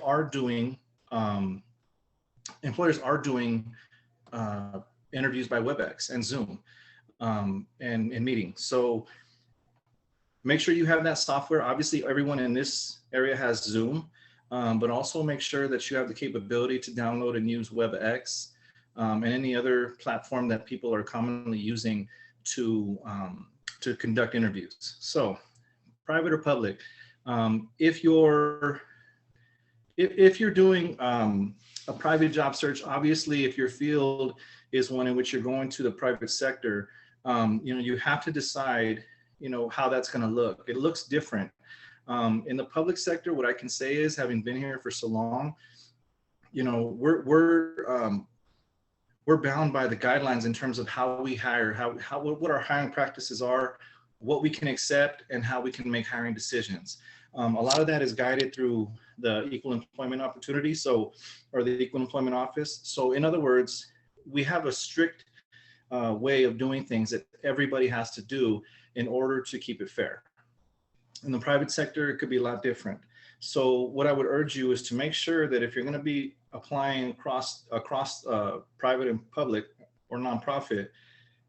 are doing employers are doing interviews by WebEx and Zoom and meetings. So make sure you have that software. Obviously, everyone in this area has Zoom, but also make sure that you have the capability to download and use WebEx and any other platform that people are commonly using to conduct interviews. So, private or public, if you're doing a private job search, obviously, if your field is one in which you're going to the private sector, you have to decide, how that's going to look. It looks different. In the public sector, what I can say is, having been here for so long, we're bound by the guidelines in terms of how we hire, what our hiring practices are, what we can accept, and how we can make hiring decisions. A lot of that is guided through the Equal Employment Opportunity, or the Equal Employment Office. So in other words, we have a strict way of doing things that everybody has to do in order to keep it fair. In the private sector, it could be a lot different. So what I would urge you is to make sure that if you're going to be applying across private and public or nonprofit,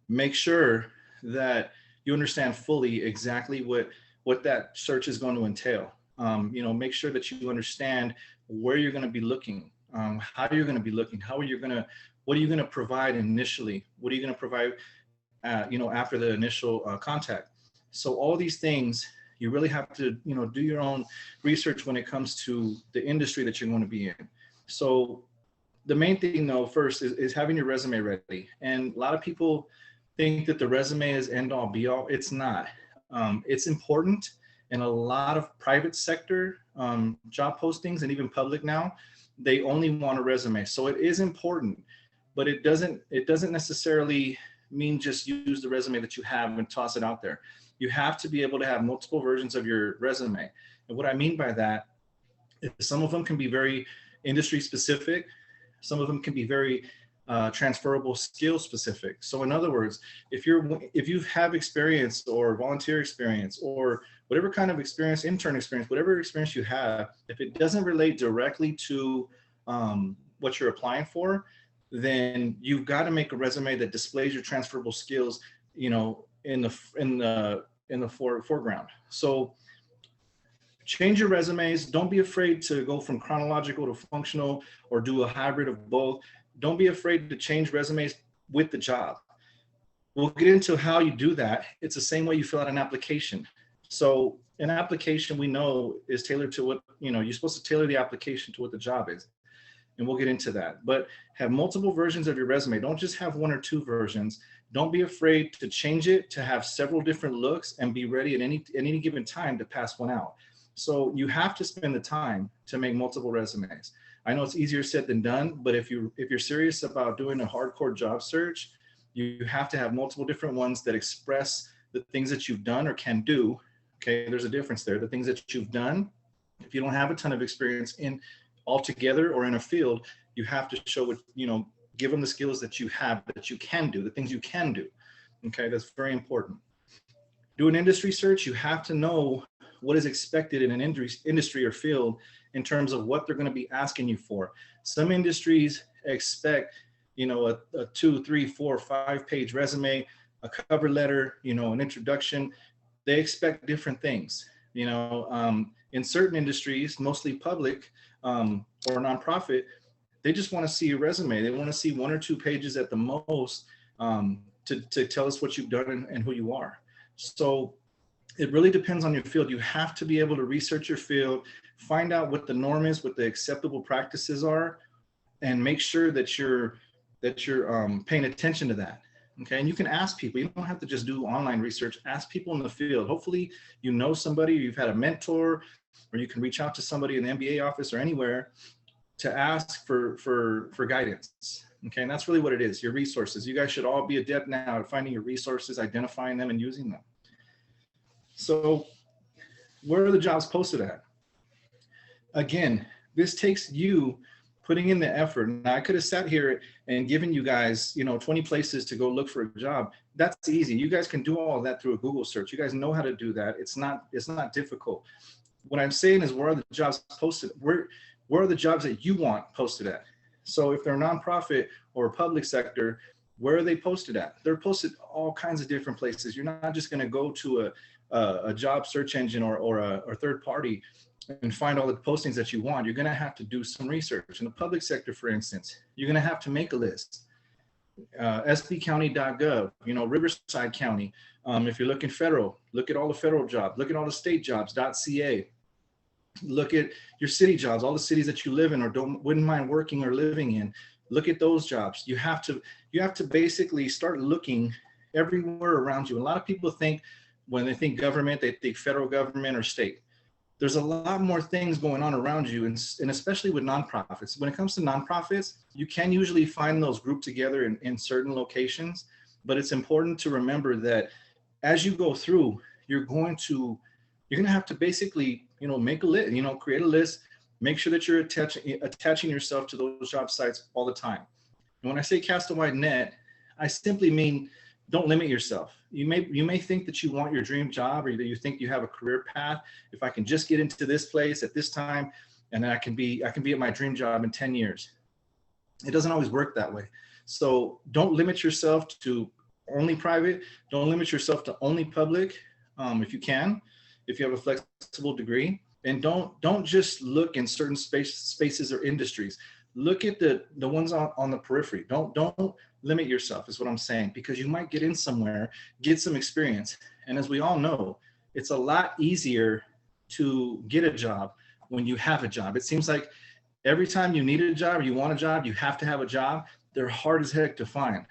make sure that you understand fully exactly what that search is going to entail. Make sure that you understand where you're going to be looking, how you're going to be looking, what are you going to provide initially, what are you going to provide, after the initial contact. So all these things, you really have to, do your own research when it comes to the industry that you're going to be in. So the main thing, though, first is having your resume ready. And a lot of people think that the resume is end all be all. It's not. It's important. In a lot of private sector job postings, and even public now, they only want a resume. So it is important, but it doesn't necessarily mean just use the resume that you have and toss it out there. You have to be able to have multiple versions of your resume. And what I mean by that is some of them can be very industry specific. Some of them can be very transferable skill specific. So in other words, if you have experience or volunteer experience or whatever kind of experience, intern experience, whatever experience you have, if it doesn't relate directly to what you're applying for, then you've got to make a resume that displays your transferable skills, in the foreground. So change your resumes. Don't be afraid to go from chronological to functional or do a hybrid of both. Don't be afraid to change resumes with the job. We'll get into how you do that. It's the same way you fill out an application. So an application, we know, is tailored to what, you're supposed to tailor the application to what the job is. And we'll get into that. But have multiple versions of your resume. Don't just have one or two versions. Don't be afraid to change it, to have several different looks, and be ready at any given time to pass one out. So you have to spend the time to make multiple resumes. I know it's easier said than done, but if you're serious about doing a hardcore job search, you have to have multiple different ones that express the things that you've done or can do. Okay, there's a difference there. The things that you've done, if you don't have a ton of experience in altogether or in a field, you have to show what, give them the skills that you have, that you can do, the things you can do. Okay, that's very important. Do an industry search. You have to know what is expected in an industry or field in terms of what they're going to be asking you for. Some industries expect, a 2, 3, 4, 5-page resume, a cover letter, an introduction. They expect different things. In certain industries, mostly public or nonprofit, they just want to see a resume. They want to see 1 or 2 pages at the most to tell us what you've done and who you are. So it really depends on your field. You have to be able to research your field, find out what the norm is, what the acceptable practices are, and make sure that you're paying attention to that. Okay, and you can ask people. You don't have to just do online research. Ask people in the field. Hopefully, you know somebody, you've had a mentor, or you can reach out to somebody in the MBA office or anywhere to ask for guidance. Okay, and that's really what it is, your resources. You guys should all be adept now at finding your resources, identifying them, and using them. So where are the jobs posted at? Again, this takes you putting in the effort. Now, I could have sat here and given you guys, 20 places to go look for a job. That's easy. You guys can do all of that through a Google search. You guys know how to do that. It's not difficult. What I'm saying is, where are the jobs posted? where are the jobs that you want posted at? So if they're a nonprofit or a public sector, where are they posted at? They're posted all kinds of different places. You're not just going to go to a job search engine or a third party and find all the postings that you want. You're going to have to do some research. In the public sector, for instance, you're going to have to make a list. sbcounty.gov, Riverside County. If you're looking federal, look at all the federal jobs, look at all the state jobs.ca. Look at your city jobs, all the cities that you live in or wouldn't mind working or living in. Look at those jobs. You have to basically start looking everywhere around you. A lot of people think, when they think government, they think federal government or state. There's a lot more things going on around you, and especially with nonprofits. When it comes to nonprofits, you can usually find those grouped together in certain locations, but it's important to remember that as you go through, you're going to have to basically, make a list, create a list, make sure that you're attaching yourself to those job sites all the time. And when I say cast a wide net, I simply mean don't limit yourself. You may think that you want your dream job, or that you think you have a career path. If I can just get into this place at this time, and then I can be at my dream job in 10 years. It doesn't always work that way. So don't limit yourself to only private. Don't limit yourself to only public. If you can, if you have a flexible degree, and don't just look in certain spaces or industries. Look at the ones on the periphery. Don't limit yourself is what I'm saying, because you might get in somewhere, get some experience. And as we all know, it's a lot easier to get a job when you have a job. It seems like every time you need a job or you want a job, you have to have a job. They're hard as heck to find.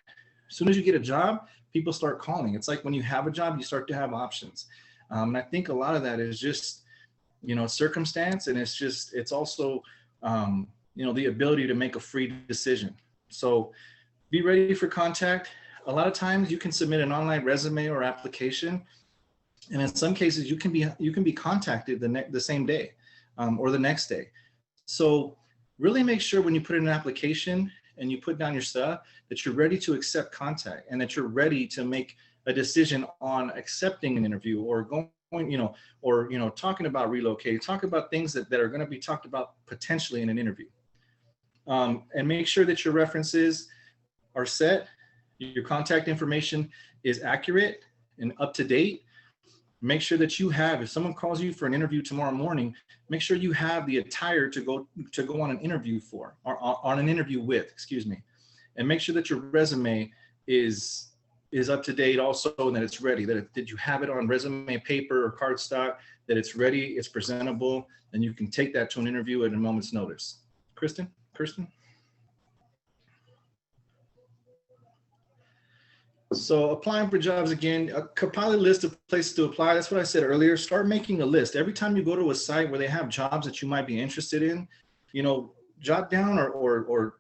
As soon as you get a job, people start calling. It's like when you have a job, you start to have options. And I think a lot of that is just, circumstance. And it's also, the ability to make a free decision. So be ready for contact. A lot of times you can submit an online resume or application. And in some cases you can be contacted the same day or the next day. So really make sure when you put in an application and you put down your stuff that you're ready to accept contact, and that you're ready to make a decision on accepting an interview or going, talking about relocating, talk about things that are going to be talked about potentially in an interview. And make sure that your references are set, your contact information is accurate and up to date. Make sure that you have, if someone calls you for an interview tomorrow morning, make sure you have the attire to go on an interview for, or on an interview with, and make sure that your resume is up to date also, and that it's ready, that you have it on resume paper or cardstock, that it's ready, it's presentable, and you can take that to an interview at a moment's notice. Kirsten? So applying for jobs, again, compile a list of places to apply. That's what I said earlier. Start making a list. Every time you go to a site where they have jobs that you might be interested in, jot down or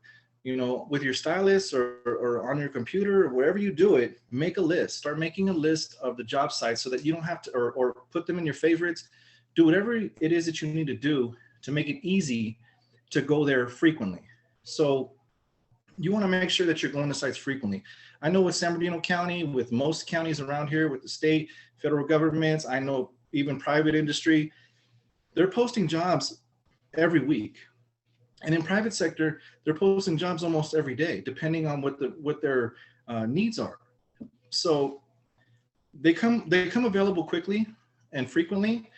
with your stylus or on your computer or wherever you do it, make a list. Start making a list of the job sites so that you don't have to, or put them in your favorites. Do whatever it is that you need to do to make it easy to go there frequently. So you want to make sure that you're going to sites frequently. I know with San Bernardino County, with most counties around here, with the state, federal governments, I know even private industry, they're posting jobs every week. And in private sector, they're posting jobs almost every day, depending on what their needs are. So they come available quickly and frequently.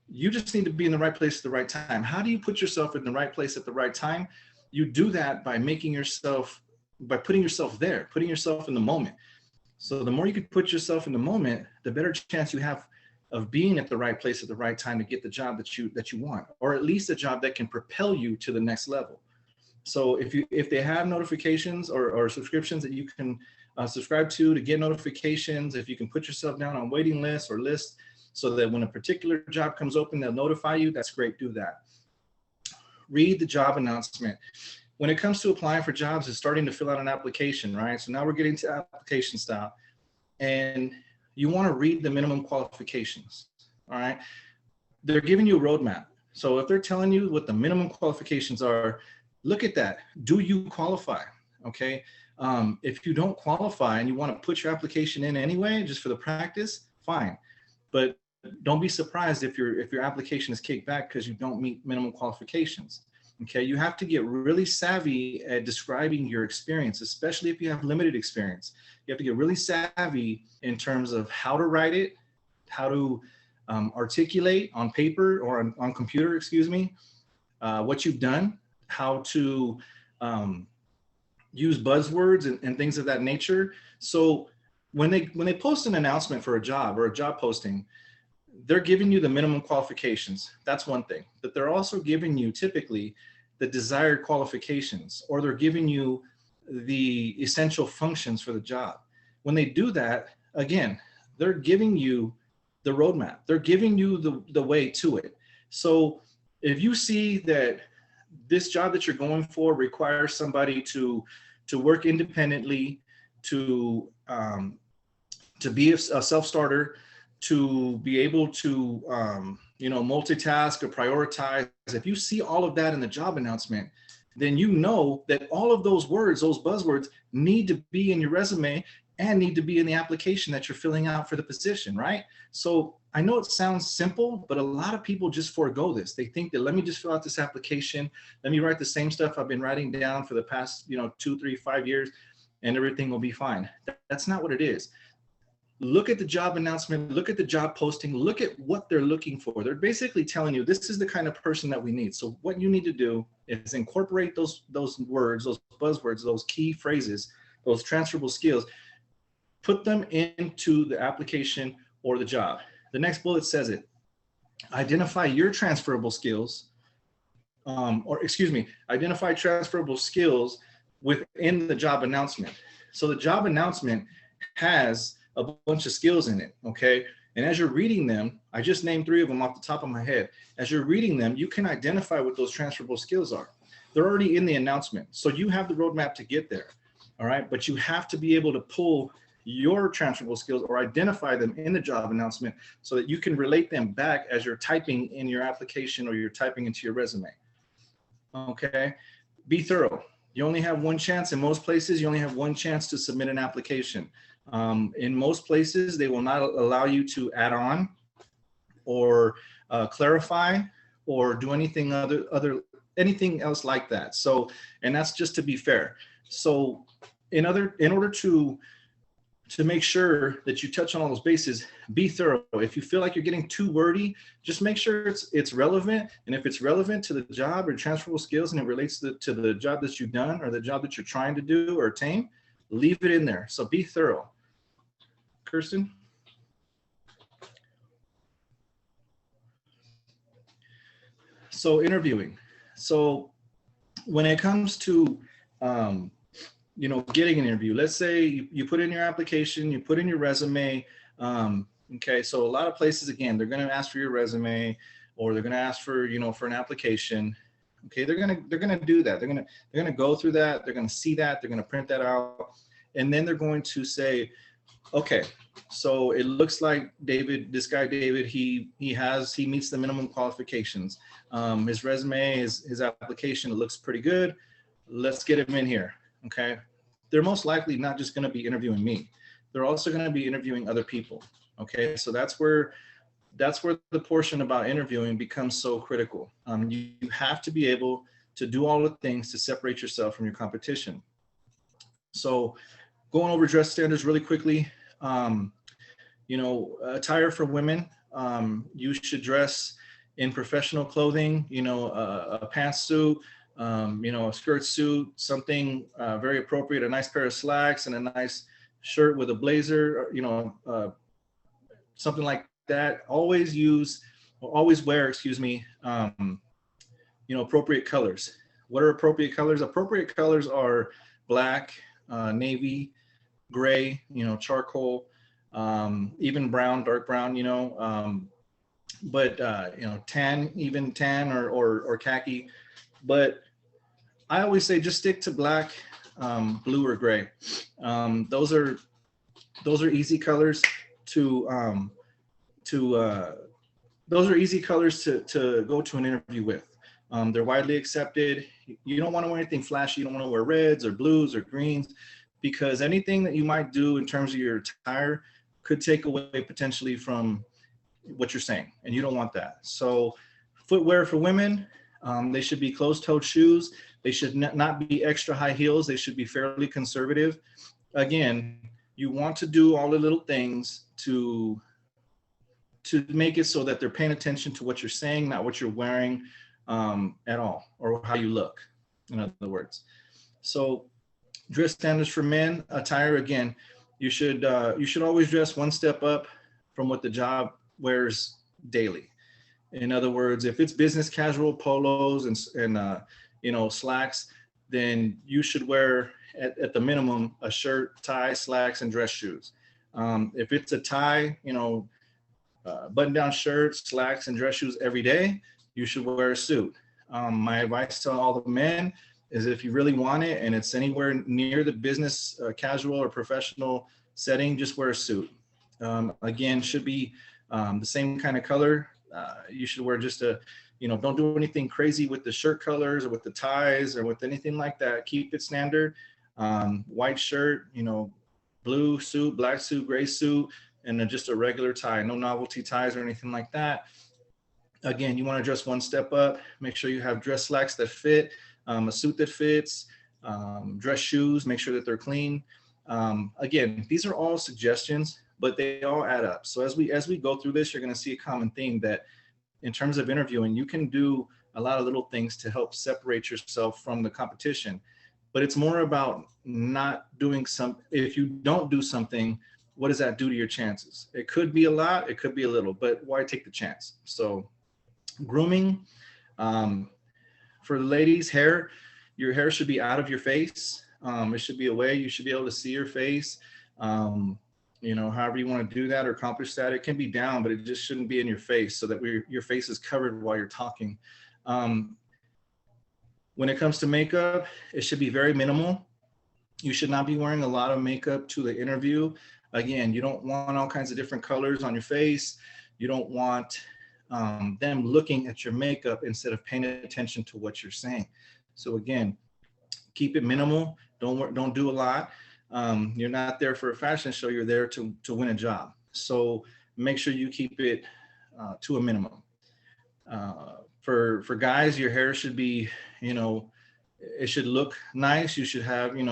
You just need to be in the right place at the right time. How do you put yourself in the right place at the right time? You do that by putting yourself there, putting yourself in the moment. So the more you can put yourself in the moment, the better chance you have of being at the right place at the right time to get the job that you want, or at least a job that can propel you to the next level. So if they have notifications or subscriptions that you can subscribe to get notifications, if you can put yourself down on waiting lists or lists so that when a particular job comes open, they'll notify you, that's great, do that. Read the job announcement. When it comes to applying for jobs, it's starting to fill out an application, right? So now we're getting to application style, and you want to read the minimum qualifications, all right? They're giving you a roadmap. So if they're telling you what the minimum qualifications are, look at that. Do you qualify, okay? If you don't qualify and you want to put your application in anyway, just for the practice, fine. But don't be surprised if your application is kicked back because you don't meet minimum qualifications. Okay, you have to get really savvy at describing your experience, especially if you have limited experience. You have to get really savvy in terms of how to write it, how to articulate on paper or on computer, excuse me, what you've done, how to use buzzwords and things of that nature. So when they post an announcement for a job or a job posting, they're giving you the minimum qualifications. That's one thing. But they're also giving you typically the desired qualifications, or they're giving you the essential functions for the job. When they do that, again, they're giving you the roadmap. They're giving you the way to it. So if you see that this job that you're going for requires somebody to work independently, to be a self-starter, to be able to multitask or prioritize. If you see all of that in the job announcement, then you know that all of those words, those buzzwords, need to be in your resume and need to be in the application that you're filling out for the position, right? So I know it sounds simple, but a lot of people just forego this. They think that, let me just fill out this application, let me write the same stuff I've been writing down for the past 2, 3, 5 years, and everything will be fine. That's not what it is. Look at the job announcement, look at the job posting, look at what they're looking for. They're basically telling you this is the kind of person that we need. So what you need to do is incorporate those words, those buzzwords, those key phrases, those transferable skills, put them into the application or the job. The next bullet says it. Identify your transferable skills, identify transferable skills within the job announcement. So the job announcement has a bunch of skills in it, okay? And as you're reading them, I just named 3 of them off the top of my head. As you're reading them, you can identify what those transferable skills are. They're already in the announcement. So you have the roadmap to get there, all right? But you have to be able to pull your transferable skills or identify them in the job announcement so that you can relate them back as you're typing in your application or you're typing into your resume, okay? Be thorough. You only have one chance. In most places, you only have one chance to submit an application. In most places, they will not allow you to add on or clarify or do anything anything else like that. So, and that's just to be fair. So in order to make sure that you touch on all those bases, be thorough. If you feel like you're getting too wordy, just make sure it's relevant. And if it's relevant to the job or transferable skills and it relates to the job that you've done or the job that you're trying to do or attain, leave it in there. So be thorough. Kirsten? So interviewing. So when it comes to, getting an interview, let's say you put in your application, you put in your resume. Okay, so a lot of places, again, they're going to ask for your resume or they're going to ask for, for an application. Okay, they're going to do that. They're going to go through that. They're going to see that. They're going to print that out. And then they're going to say, okay, so it looks like this guy David, he meets the minimum qualifications. His resume, his application, it looks pretty good. Let's get him in here. Okay, they're most likely not just going to be interviewing me. They're also going to be interviewing other people. Okay, so that's where the portion about interviewing becomes so critical. You have to be able to do all the things to separate yourself from your competition. So going over dress standards really quickly, attire for women, you should dress in professional clothing, a pantsuit, a skirt suit, something very appropriate, a nice pair of slacks and a nice shirt with a blazer, something like that. Always wear, appropriate colors. What are appropriate colors? Appropriate colors are black, navy, gray, charcoal, even brown, dark brown, tan or khaki. But I always say just stick to black, blue or gray. Those are easy colors to go to an interview with. They're widely accepted. You don't want to wear anything flashy. You don't want to wear reds or blues or greens, because anything that you might do in terms of your attire could take away potentially from what you're saying, and you don't want that. So footwear for women, They should be closed-toed shoes. They should not be extra high heels. They should be fairly conservative. Again, you want to do all the little things to make it so that they're paying attention to what you're saying, not what you're wearing at all, or how you look, in other words. So dress standards for men, attire, again, you should always dress one step up from what the job wears daily. In other words, if it's business casual polos and slacks, then you should wear at the minimum a shirt, tie, slacks, and dress shoes. If it's a tie, button-down shirt, slacks, and dress shoes every day, you should wear a suit. My advice to all the men is, if you really want it and it's anywhere near the business casual or professional setting, just wear a suit. Again, should be the same kind of color. You should wear just don't do anything crazy with the shirt colors or with the ties or with anything like that. Keep it standard. White shirt, blue suit, black suit, gray suit, and then just a regular tie. No novelty ties or anything like that. Again, you want to dress one step up. Make sure you have dress slacks that fit, a suit that fits, dress shoes, make sure that they're clean. Again, these are all suggestions, but they all add up. So as we go through this, you're going to see a common theme that in terms of interviewing, you can do a lot of little things to help separate yourself from the competition. But it's more about not doing if you don't do something, what does that do to your chances? It could be a lot, it could be a little, but why take the chance? So grooming, for the ladies, hair, your hair should be out of your face. It should be away. You should be able to see your face. However you want to do that or accomplish that, it can be down, but it just shouldn't be in your face, so that your face is covered while you're talking. When it comes to makeup, it should be very minimal. You should not be wearing a lot of makeup to the interview. Again, you don't want all kinds of different colors on your face. You don't want them looking at your makeup instead of paying attention to what you're saying. So again, keep it minimal. Don't do a lot. You're not there for a fashion show. You're there to win a job. So make sure you keep it to a minimum. For guys, your hair should be, it should look nice. You should have, you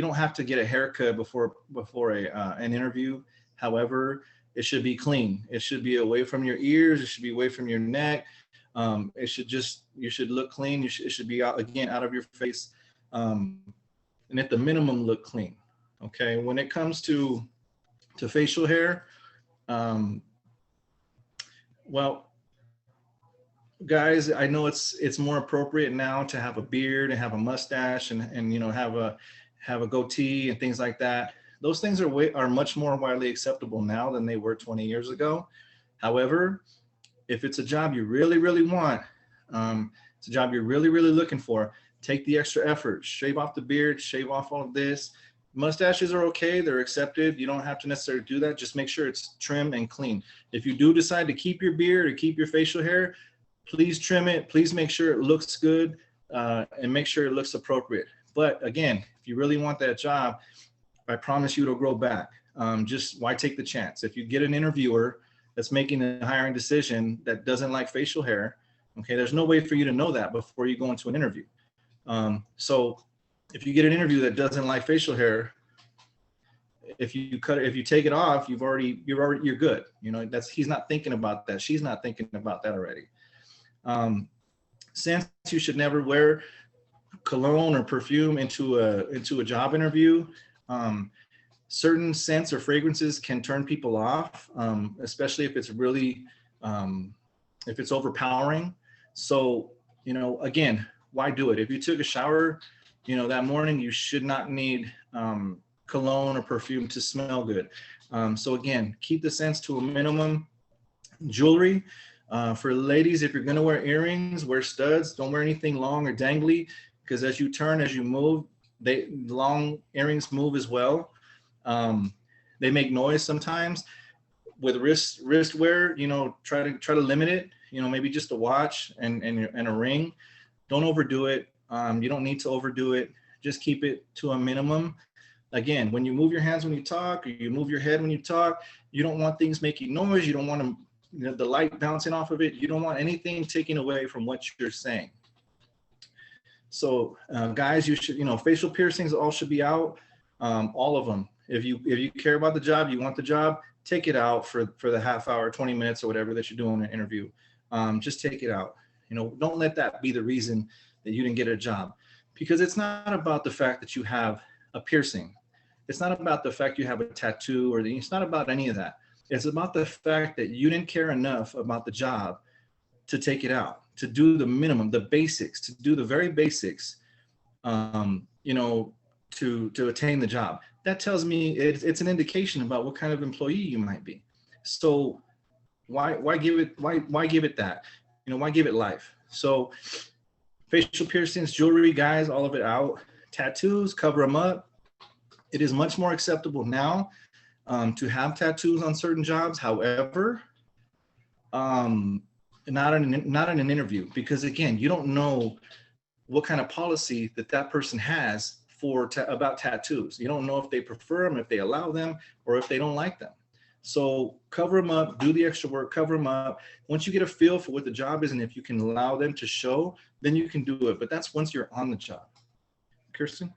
don't have to get a haircut before an interview. However, it should be clean. It should be away from your ears. It should be away from your neck. You should look clean. It should be out of your face. And at the minimum, look clean. Okay. When it comes to facial hair, well, guys, I know it's more appropriate now to have a beard and have a mustache and have a goatee and things like that. Those things are much more widely acceptable now than they were 20 years ago. However, if it's a job you really, really want, it's a job you're really, really looking for, take the extra effort, shave off the beard, shave off all of this. Mustaches are okay, they're accepted. You don't have to necessarily do that. Just make sure it's trim and clean. If you do decide to keep your beard or keep your facial hair, please trim it. Please make sure it looks good and make sure it looks appropriate. But again, if you really want that job, I promise you it'll grow back. Just why take the chance? If you get an interviewer that's making a hiring decision that doesn't like facial hair, okay, there's no way for you to know that before you go into an interview. So if you get an interview that doesn't like facial hair, if you take it off, you're good. He's not thinking about that. She's not thinking about that already. Scents, you should never wear cologne or perfume into a job interview. Certain scents or fragrances can turn people off, especially if it's really, if it's overpowering. So, again, why do it? If you took a shower, that morning, you should not need cologne or perfume to smell good. So again, keep the scents to a minimum. Jewelry, for ladies, if you're gonna wear earrings, wear studs. Don't wear anything long or dangly, because as you turn, as you move, long earrings move as well. They make noise sometimes. With wrist wear, try to limit it. Maybe just a watch and a ring. Don't overdo it. You don't need to overdo it. Just keep it to a minimum. Again, when you move your hands when you talk, or you move your head when you talk, you don't want things making noise. You don't want the light bouncing off of it. You don't want anything taking away from what you're saying. So guys, you should, facial piercings all should be out, all of them. If you care about the job, you want the job, take it out for the half hour, 20 minutes or whatever that you're doing an interview. Just take it out. Don't let that be the reason that you didn't get a job, because it's not about the fact that you have a piercing. It's not about the fact you have a tattoo, it's not about any of that. It's about the fact that you didn't care enough about the job to take it out, to do the minimum, the basics, to do the very basics, to attain the job. That tells me it's an indication about what kind of employee you might be. So why give it that? Why give it life? So facial piercings, jewelry, guys, all of it out. Tattoos, cover them up. It is much more acceptable now to have tattoos on certain jobs. However, not in an interview, because again, you don't know what kind of policy that person has about tattoos. You don't know if they prefer them, if they allow them, or if they don't like them. So cover them up, do the extra work, cover them up. Once you get a feel for what the job is and if you can allow them to show, then you can do it. But that's once you're on the job. Kirsten?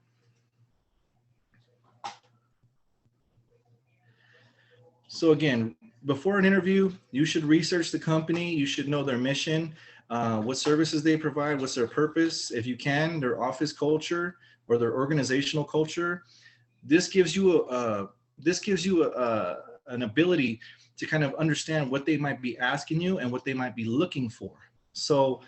So again, before an interview, you should research the company. You should know their mission, what services they provide, what's their purpose. If you can, their office culture or their organizational culture. This gives you an ability to kind of understand what they might be asking you and what they might be looking for. So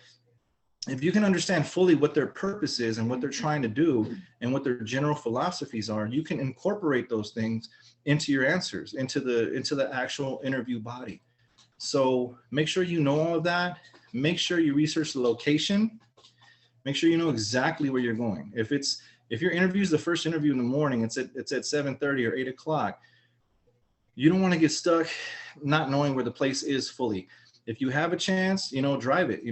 if you can understand fully what their purpose is and what they're trying to do and what their general philosophies are, you can incorporate those things into your answers, into the actual interview body. So make sure you know all of that. Make sure you research the location. Make sure you know exactly where you're going. If your interview is the first interview in the morning, it's at 7:30 or 8 o'clock, you don't want to get stuck not knowing where the place is fully. If you have a chance, drive it,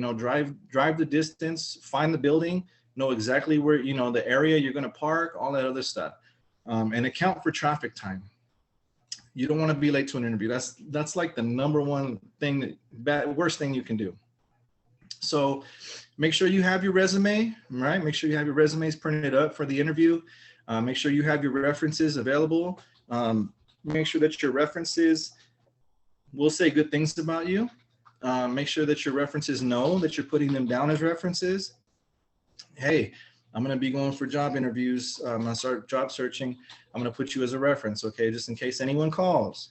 drive the distance, find the building, know exactly where, the area you're going to park, all that other stuff, and account for traffic time. You don't want to be late to an interview. That's like the number one thing, worst thing you can do. So make sure you have your resume, right? Make sure you have your resumes printed up for the interview. Make sure you have your references available. Make sure that your references will say good things about you. Make sure that your references know that you're putting them down as references. Hey, I'm going to be going for job interviews. I'm going to start job searching. I'm going to put you as a reference, okay, just in case anyone calls.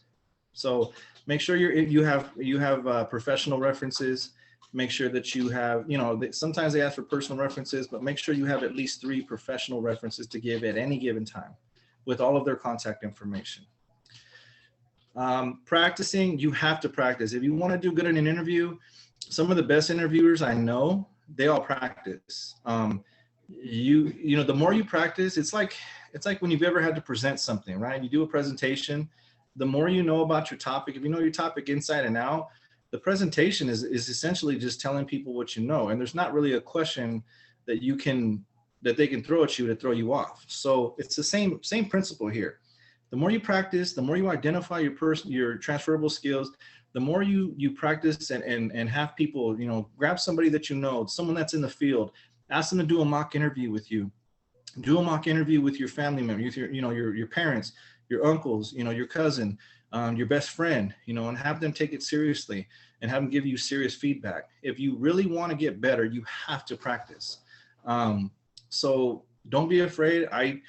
So make sure you have professional references. Make sure that you have, sometimes they ask for personal references, but make sure you have at least 3 professional references to give at any given time with all of their contact information. Practicing, you have to practice. If you want to do good in an interview, some of the best interviewers I know, they all practice. The more you practice, it's like when you've ever had to present something, right? You do a presentation, the more you know about your topic, if you know your topic inside and out, the presentation is essentially just telling people what you know. And there's not really a question that they can throw at you to throw you off. So it's the same principle here. The more you practice, the more you identify your transferable skills, the more you practice and have people, grab somebody that someone that's in the field, ask them to do a mock interview with you. Do a mock interview with your family member, with your parents, your uncles, your cousin, your best friend, and have them take it seriously and have them give you serious feedback. If you really want to get better, you have to practice. So don't be afraid. I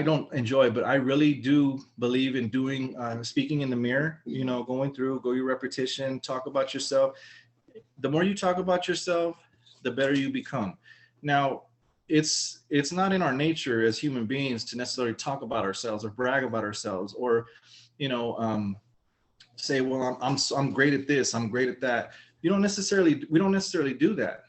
don't enjoy, but I really do believe in doing speaking in the mirror, go your repetition, talk about yourself. The more you talk about yourself, the better you become. Now, it's not in our nature as human beings to necessarily talk about ourselves or brag about ourselves or, say, well, I'm great at this, I'm great at that. We don't necessarily do that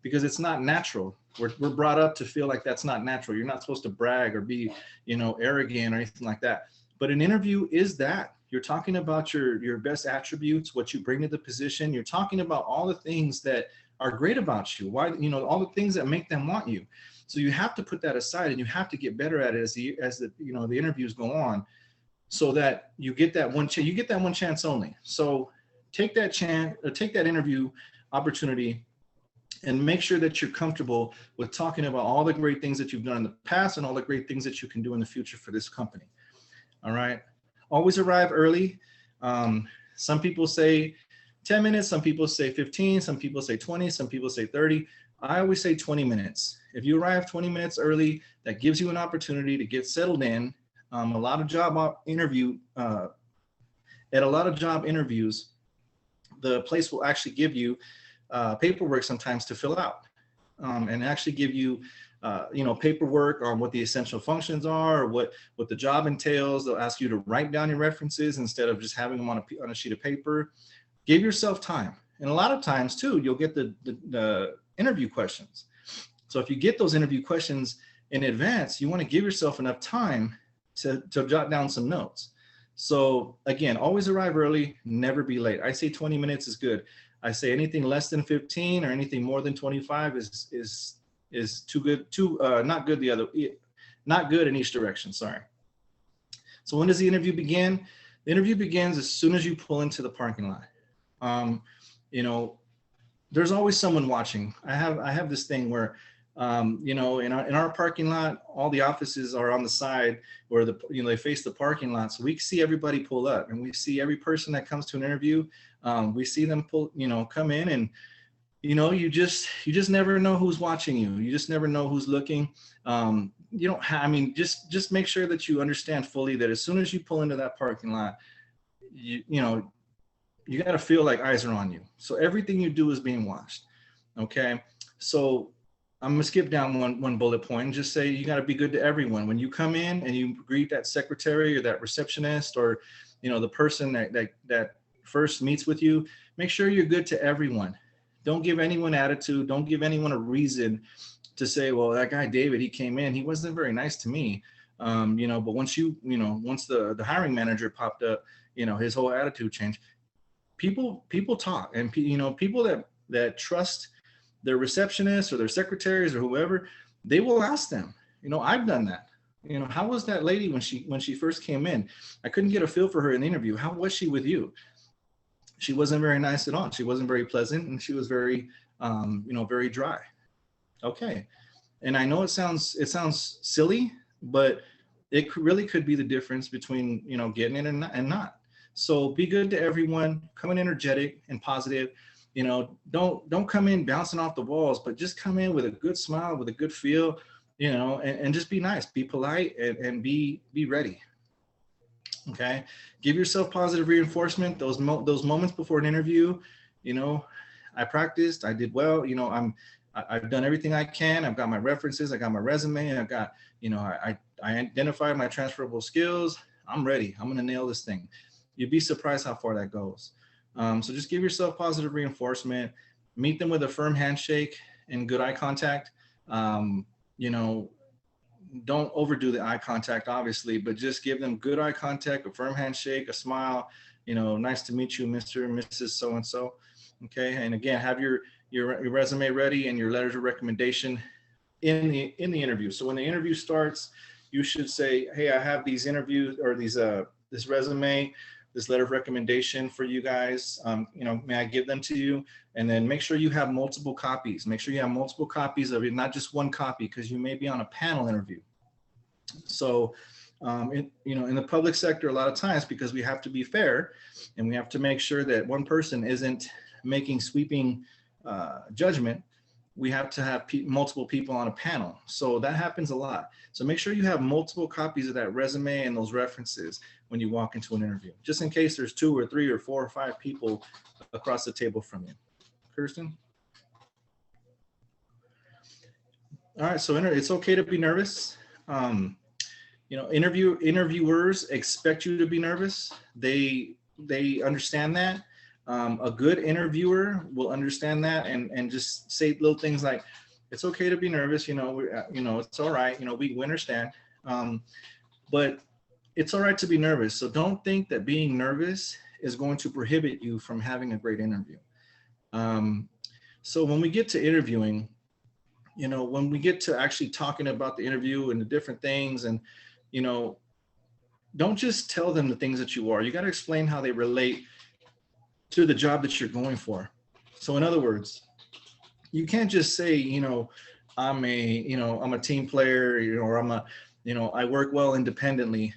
because it's not natural. We're brought up to feel like that's not natural. You're not supposed to brag or be, arrogant or anything like that. But an interview is that. You're talking about your best attributes, what you bring to the position. You're talking about all the things that are great about you. Why, all the things that make them want you. So you have to put that aside and you have to get better at it as the interviews go on, so that you get that one chance. You get that one chance only. So take that chance, or take that interview opportunity and make sure that you're comfortable with talking about all the great things that you've done in the past and all the great things that you can do in the future for this company. All right. Always arrive early. Some people say 10 minutes, some people say 15, some people say 20, some people say 30. I always say 20 minutes. If you arrive 20 minutes early, that gives you an opportunity to get settled in. At a lot of job interviews, the place will actually give you paperwork sometimes to fill out, and actually give you paperwork on what the essential functions are, or what the job entails. They'll ask you to write down your references instead of just having them on a sheet of paper. Give yourself time. And a lot of times too, you'll get the interview questions. So if you get those interview questions in advance, you want to give yourself enough time to jot down some notes. So again, always arrive early, never be late. I say 20 minutes is good. I say anything less than 15 or anything more than 25 is too good, not good not good in each direction, sorry. So when does the interview begin? The interview begins as soon as you pull into the parking lot. There's always someone watching. I have this thing where, in our parking lot, all the offices are on the side where they face the parking lot. So we see everybody pull up, and we see every person that comes to an interview. We see them come in, and you just never know who's watching you. You just never know who's looking. Just make sure that you understand fully that as soon as you pull into that parking lot, you got to feel like eyes are on you. So everything you do is being watched. Okay. So I'm going to skip down one bullet point and just say, you got to be good to everyone. When you come in and you greet that secretary or that receptionist, or, the person that first meets with you, make sure you're good to everyone. Don't give anyone attitude. Don't give anyone a reason to say, well, that guy, David, he came in, he wasn't very nice to me. But once once the hiring manager popped up, his whole attitude changed. People talk, and people that trust their receptionists or their secretaries or whoever, they will ask them. I've done that. How was that lady when she first came in? I couldn't get a feel for her in the interview. How was she with you? She wasn't very nice at all. She wasn't very pleasant, and she was very, very dry. Okay, and I know it sounds silly, but it really could be the difference between getting in and not. So be good to everyone. Come in energetic and positive. Don't come in bouncing off the walls, but just come in with a good smile, with a good feel, and just be nice, be polite, and be ready. Okay. Give yourself positive reinforcement. Those moments before an interview, I practiced, I did well, I've done everything I can. I've got my references, I got my resume, I've got, I identified my transferable skills. I'm ready. I'm going to nail this thing. You'd be surprised how far that goes. So just give yourself positive reinforcement, meet them with a firm handshake and good eye contact. Don't overdo the eye contact, obviously, but just give them good eye contact, a firm handshake, a smile, nice to meet you, Mr. and Mrs. So-and-so. Okay. And again, have your resume ready and your letters of recommendation in the interview. So when the interview starts, you should say, hey, I have these interviews or this resume, this letter of recommendation for you guys. May I give them to you? And then make sure you have multiple copies. Make sure you have multiple copies of it, not just one copy, because you may be on a panel interview. So, in the public sector, a lot of times, because we have to be fair and we have to make sure that one person isn't making sweeping judgment, we have to have multiple people on a panel. So that happens a lot. So make sure you have multiple copies of that resume and those references when you walk into an interview, just in case there's 2 or 3 or 4 or 5 people across the table from you. Kirsten? All right, so it's okay to be nervous. Interviewers expect you to be nervous. They understand that. A good interviewer will understand that and just say little things like, it's okay to be nervous, it's all right, we understand, but it's all right to be nervous. So don't think that being nervous is going to prohibit you from having a great interview. So when we get to interviewing, when we get to actually talking about the interview and the different things, and don't just tell them the things that you are. You got to explain how they relate to the job that you're going for. So in other words, You can't just say, I'm a team player, or I work well independently.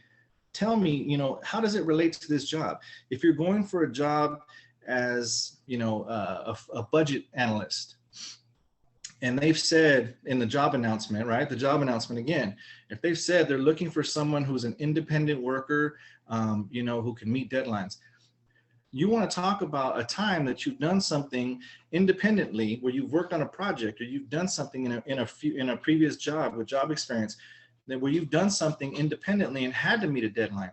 Tell me, how does it relate to this job? If you're going for a job as, a budget analyst, and they've said in the job announcement, right? The job announcement again, if they've said they're looking for someone who's an independent worker, who can meet deadlines, you want to talk about a time that you've done something independently, where you've worked on a project, or you've done something in a previous job with job experience, that where you've done something independently and had to meet a deadline.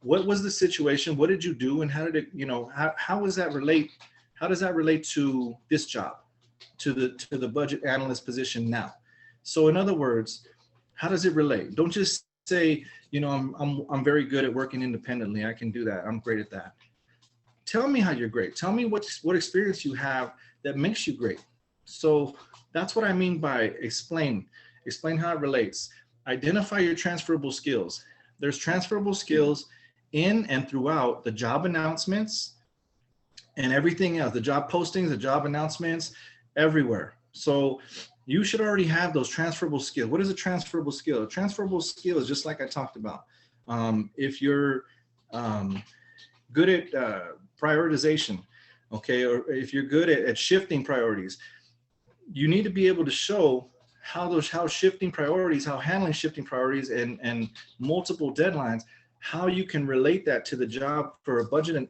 What was the situation? What did you do? And how did it, how does that relate? How does that relate to this job, to the budget analyst position now? So in other words, how does it relate? Don't just say, I'm very good at working independently. I can do that. I'm great at that. Tell me how you're great. Tell me what experience you have that makes you great. So that's what I mean by explain how it relates. Identify your transferable skills. There's transferable skills in and throughout the job announcements and everything else, the job postings, the job announcements, everywhere. So you should already have those transferable skills. What is a transferable skill? A transferable skill is just like I talked about. If you're good at prioritization, okay, or if you're good at shifting priorities, you need to be able to show how shifting priorities, how handling shifting priorities and multiple deadlines, how you can relate that to the job for a budget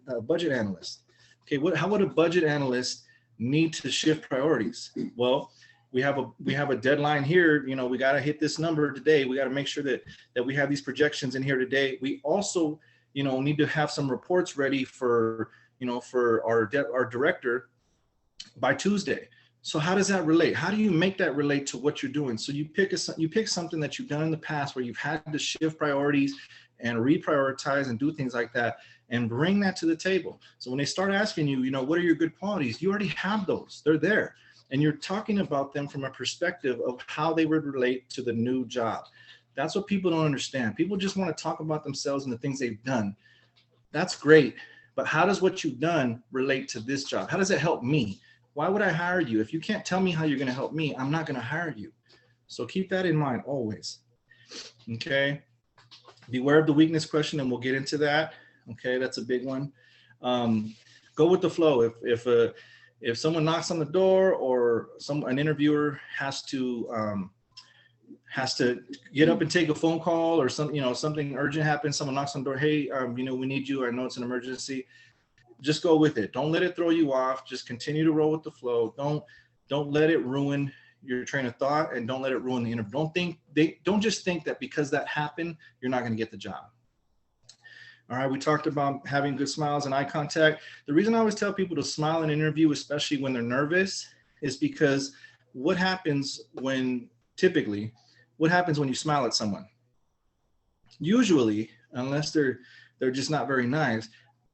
analyst. Okay, how would a budget analyst need to shift priorities? Well, we have a deadline here. We got to hit this number today. We got to make sure that we have these projections in here today. We also, need to have some reports ready for our director by Tuesday. So how does that relate? How do you make that relate to what you're doing? So you pick something that you've done in the past where you've had to shift priorities and reprioritize and do things like that, and bring that to the table. So when they start asking you, what are your good qualities? You already have those. They're there. And you're talking about them from a perspective of how they would relate to the new job. That's what people don't understand. People just want to talk about themselves and the things they've done. That's great. But how does what you've done relate to this job? How does it help me? Why would I hire you? If you can't tell me how you're going to help me, I'm not going to hire you. So keep that in mind always. Okay. Beware of the weakness question, and we'll get into that. Okay. That's a big one. Go with the flow. If someone knocks on the door, or an interviewer has to get up and take a phone call, or something urgent happens, someone knocks on the door, hey, we need you. I know it's an emergency. Just go with it. Don't let it throw you off. Just continue to roll with the flow. Don't let it ruin your train of thought, and don't let it ruin the interview. Don't just think that because that happened, you're not going to get the job. All right, we talked about having good smiles and eye contact. The reason I always tell people to smile in an interview, especially when they're nervous, is because what happens when you smile at someone? Usually, unless they're just not very nice,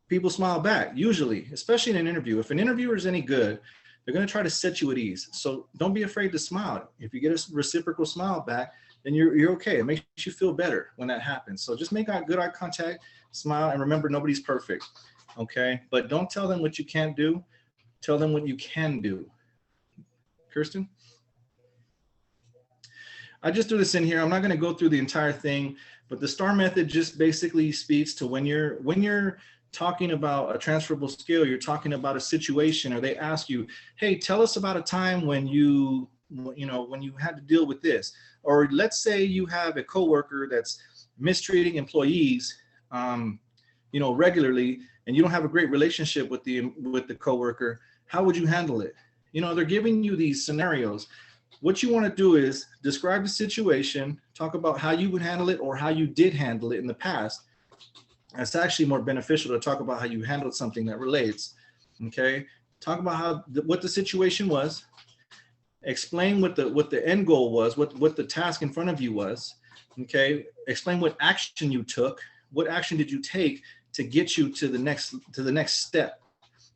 people smile back, usually, especially in an interview. If an interviewer is any good, they're going to try to set you at ease. So don't be afraid to smile. If you get a reciprocal smile back, then you're okay. It makes you feel better when that happens. So just make good eye contact, smile, and remember, nobody's perfect, okay? But don't tell them what you can't do. Tell them what you can do. Kirsten? I just threw this in here. I'm not going to go through the entire thing, but the STAR method just basically speaks to when you're talking about a transferable skill, you're talking about a situation, or they ask you, hey, tell us about a time when you had to deal with this. Or let's say you have a coworker that's mistreating employees, regularly, and you don't have a great relationship with the coworker. How would you handle it? They're giving you these scenarios. What you want to do is describe the situation, talk about how you would handle it or how you did handle it in the past. It's actually more beneficial to talk about how you handled something that relates. Okay, talk about what the situation was. Explain what the end goal was, what the task in front of you was. Okay, explain what action you took. What action did you take to get you to the next step?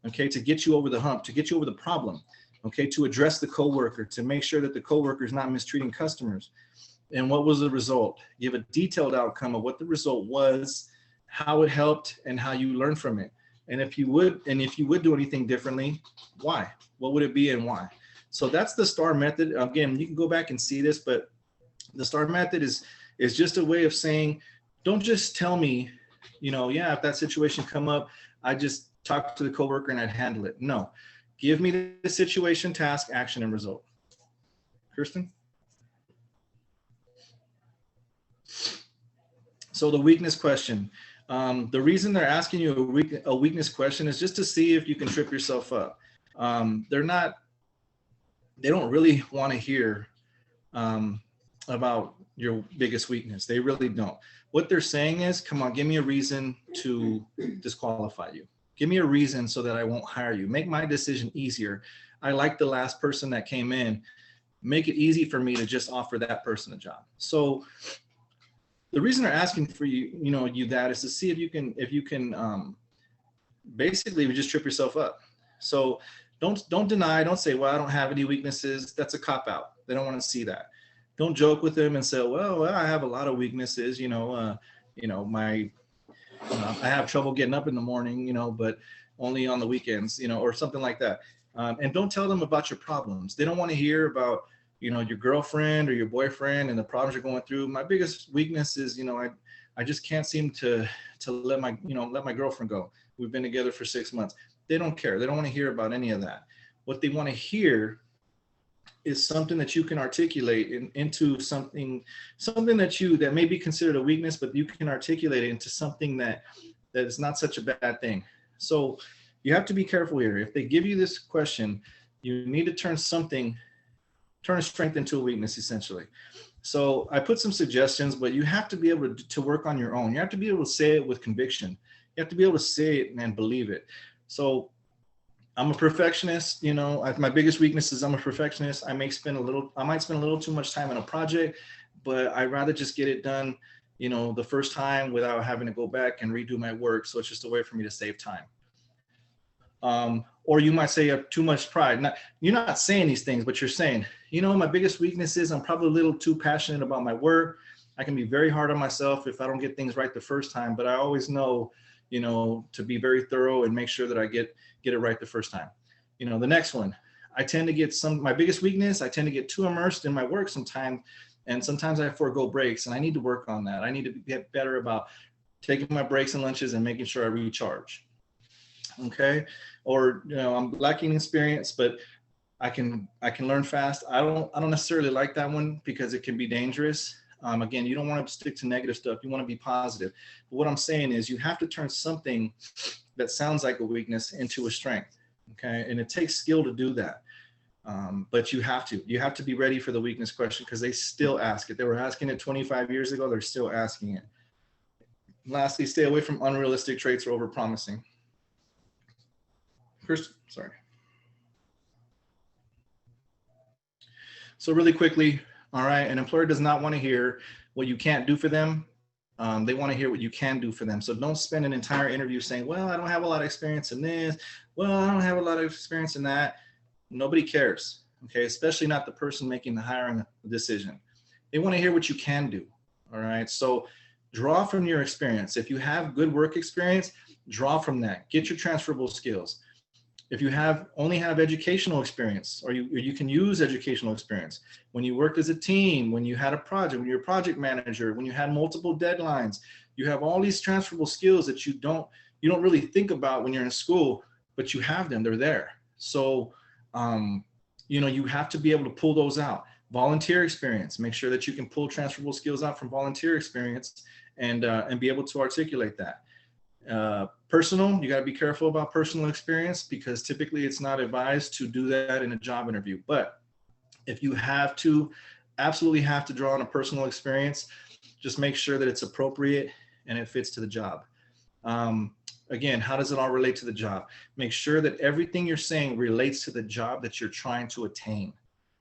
Okay, to get you over the hump, to get you over the problem. Okay, to address the coworker, to make sure that the coworker is not mistreating customers. And what was the result? Give a detailed outcome of what the result was, how it helped, and how you learned from it. And if you would do anything differently, why? What would it be and why? So that's the STAR method. Again, you can go back and see this, but the STAR method is just a way of saying, don't just tell me, yeah, if that situation come up, I just talk to the coworker and I'd handle it. No, give me the situation, task, action, and result. Kirsten? So the weakness question. The reason they're asking you a weakness question is just to see if you can trip yourself up. They don't really want to hear about your biggest weakness. They really don't. What they're saying is, come on, give me a reason to disqualify you. Give me a reason so that I won't hire you. Make my decision easier. I like the last person that came in. Make it easy for me to just offer that person a job. So the reason they're asking for you that is to see if you can basically just trip yourself up. So don't deny, don't say, well, I don't have any weaknesses. That's a cop out. They don't want to see that. Don't joke with them and say, well, I have a lot of weaknesses, I have trouble getting up in the morning, but only on the weekends, or something like that. And don't tell them about your problems. They don't want to hear about, your girlfriend or your boyfriend and the problems you're going through. My biggest weakness is, I just can't seem to let my girlfriend go. We've been together for 6 months. They don't care. They don't want to hear about any of that. What they want to hear is something that you can articulate into something that may be considered a weakness, but you can articulate it into something that is not such a bad thing. So you have to be careful here. If they give you this question, you need to turn a strength into a weakness, essentially. So I put some suggestions, but you have to be able to work on your own. You have to be able to say it with conviction. You have to be able to say it and believe it. So I'm a perfectionist, my biggest weakness is I'm a perfectionist. I might spend a little too much time on a project, but I'd rather just get it done, the first time without having to go back and redo my work. So it's just a way for me to save time. Or you might say you have too much pride. You're not saying these things, but you're saying, my biggest weakness is I'm probably a little too passionate about my work. I can be very hard on myself if I don't get things right the first time, but I always know, to be very thorough and make sure that I get it right the first time. The next one, I tend to get my biggest weakness, I tend to get too immersed in my work sometimes. And sometimes I forego breaks, and I need to work on that. I need to get better about taking my breaks and lunches and making sure I recharge. Okay. Or, I'm lacking experience, but I can learn fast. I don't necessarily like that one because it can be dangerous. Again, you don't want to stick to negative stuff. You want to be positive. But what I'm saying is you have to turn something that sounds like a weakness into a strength. Okay. And it takes skill to do that. But you have to be ready for the weakness question because they still ask it. They were asking it 25 years ago. They're still asking it. Lastly, stay away from unrealistic traits or overpromising. First, sorry. So really quickly, all right, an employer does not want to hear what you can't do for them. They want to hear what you can do for them. So don't spend an entire interview saying, well, I don't have a lot of experience in this. Well, I don't have a lot of experience in that. Nobody cares, okay? Especially not the person making the hiring decision. They want to hear what you can do, all right? So draw from your experience. If you have good work experience, draw from that. Get your transferable skills. If you only have educational experience, or you can use educational experience, when you worked as a team, when you had a project, when you're a project manager, when you had multiple deadlines, you have all these transferable skills that you don't really think about when you're in school, but you have them, they're there. So, you have to be able to pull those out. Volunteer experience, make sure that you can pull transferable skills out from volunteer experience and be able to articulate that. Personal, you got to be careful about personal experience because typically it's not advised to do that in a job interview. But if you absolutely have to draw on a personal experience, just make sure that it's appropriate and it fits to the job. Again, how does it all relate to the job? Make sure that everything you're saying relates to the job that you're trying to attain.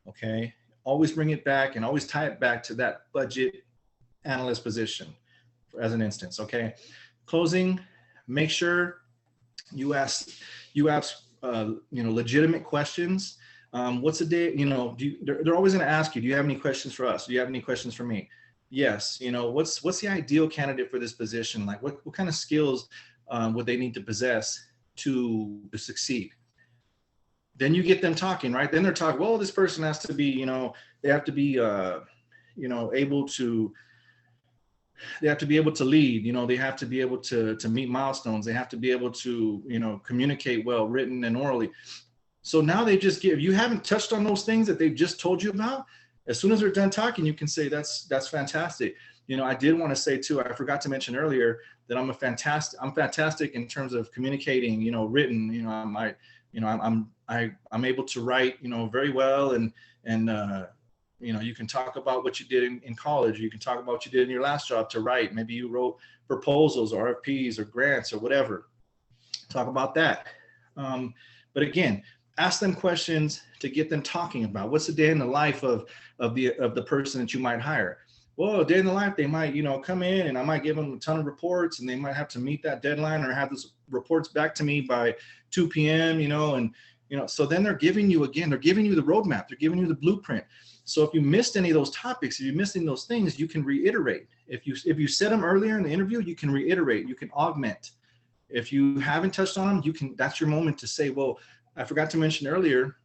Okay. Always bring it back and always tie it back to that budget analyst position as an instance. Okay. Closing, make sure you ask legitimate questions. What's a day, they're always going to ask you, do you have any questions for us? Do you have any questions for me? Yes. What's the ideal candidate for this position? Like what kind of skills would they need to possess to succeed? then you get them talking, right? Then they're talking, well, this person has to be, they have to be, able to, they have to be able to lead, they have to be able to meet milestones. They have to be able to, communicate well, written and orally. So now they just give, you haven't touched on those things that they've just told you about. As soon as they're done talking, you can say, that's fantastic. I did want to say too, I forgot to mention earlier that I'm fantastic in terms of communicating, written, I'm able to write, very well. And you can talk about what you did in college. You can talk about what you did in your last job to write. Maybe you wrote proposals, or RFPs, or grants, or whatever. Talk about that. But again, ask them questions to get them talking about what's the day in the life of the person that you might hire. Well, a day in the life, they might, come in and I might give them a ton of reports, and they might have to meet that deadline or have those reports back to me by 2 p.m., so then they're giving you the roadmap, they're giving you the blueprint. So if you missed any of those topics, if you missed any of those things, you can reiterate. If you said them earlier in the interview, you can reiterate, you can augment. If you haven't touched on them, that's your moment to say, well, I forgot to mention earlier.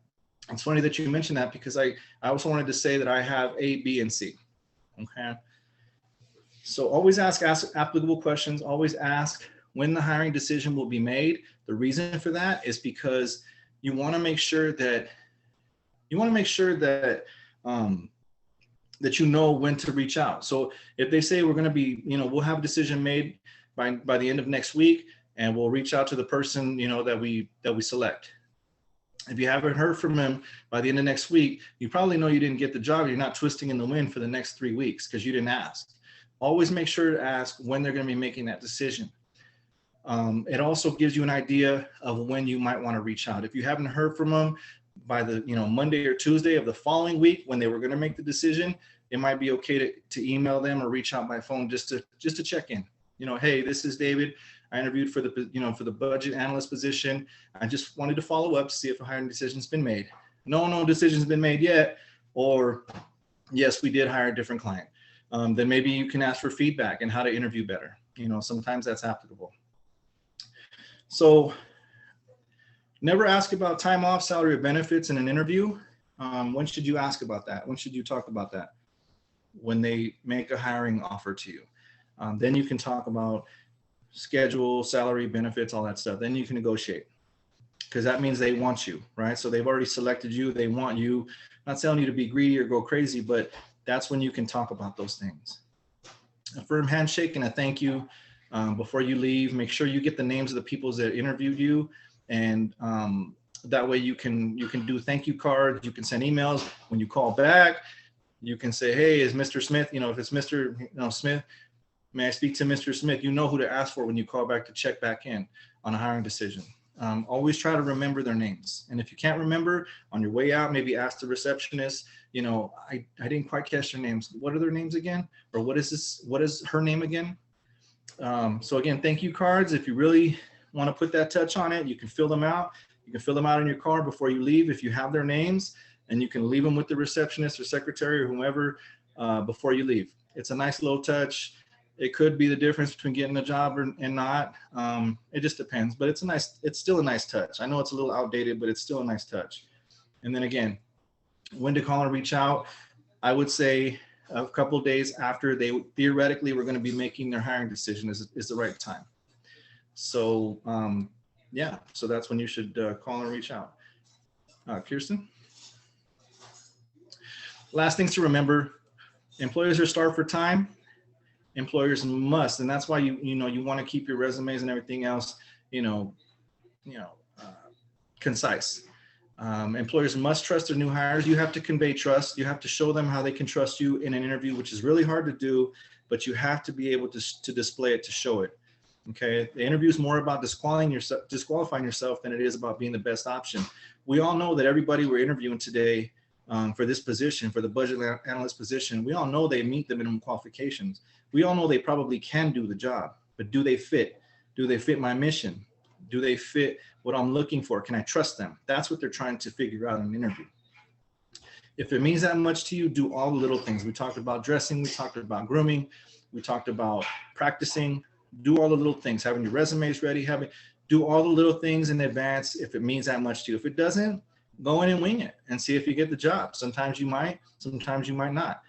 It's funny that you mentioned that, because I also wanted to say that I have A, B, and C. Okay. So always ask applicable questions. Always ask when the hiring decision will be made. The reason for that is because you want to make sure that that you know when to reach out. So if they say we're going to be, we'll have a decision made by the end of next week, and we'll reach out to the person, that we select. If you haven't heard from them by the end of next week, you probably know you didn't get the job. You're not twisting in the wind for the next 3 weeks because you didn't ask. Always make sure to ask when they're going to be making that decision. It also gives you an idea of when you might want to reach out. If you haven't heard from them by the Monday or Tuesday of the following week when they were going to make the decision, it might be okay to email them or reach out by phone just to check in. Hey, this is David. I interviewed for the budget analyst position. I just wanted to follow up to see if a hiring decision's been made. No decision's been made yet, or yes, we did hire a different client. Then maybe you can ask for feedback and how to interview better. Sometimes that's applicable. So never ask about time off, salary, or benefits in an interview. When should you ask about that? When should you talk about that? When they make a hiring offer to you. Then you can talk about schedule, salary, benefits, all that stuff. Then you can negotiate, because that means they want you, right? So they've already selected you. They want you. I'm not telling you to be greedy or go crazy, but that's when you can talk about those things. A firm handshake and a thank you before you leave. Make sure you get the names of the people that interviewed you, and that way you can do thank you cards. You can send emails. When you call back, you can say, hey, is Mr. Smith, if it's Mr. Smith, may I speak to Mr. Smith? You know who to ask for when you call back to check back in on a hiring decision. Always try to remember their names. And if you can't remember, on your way out, maybe ask the receptionist, I didn't quite catch their names. What are their names again? Or what is her name again? So again, thank you cards. If you really want to put that touch on it, you can fill them out. You can fill them out in your car before you leave if you have their names, and you can leave them with the receptionist or secretary or whomever before you leave. It's a nice little touch. It could be the difference between getting a job and not. It just depends, but it's still a nice touch. I know it's a little outdated, but it's still a nice touch. And then again, when to call and reach out, I would say a couple of days after they theoretically were going to be making their hiring decision is the right time. So yeah, so that's when you should call and reach out. Kirsten? Last things to remember, employers are starved for time. Employers must, and that's why you want to keep your resumes and everything else, concise. Employers must trust their new hires. You have to convey trust. You have to show them how they can trust you in an interview, which is really hard to do, but you have to be able to display it, to show it. Okay, the interview is more about disqualifying yourself than it is about being the best option. We all know that everybody we're interviewing today for this position, for the budget analyst position, we all know they meet the minimum qualifications. We all know they probably can do the job, but do they fit? Do they fit my mission? Do they fit what I'm looking for? Can I trust them? That's what they're trying to figure out in an interview. If it means that much to you, do all the little things. We talked about dressing. We talked about grooming. We talked about practicing. Do all the little things, having your resumes ready, do all the little things in advance if it means that much to you. If it doesn't, go in and wing it and see if you get the job. Sometimes you might not.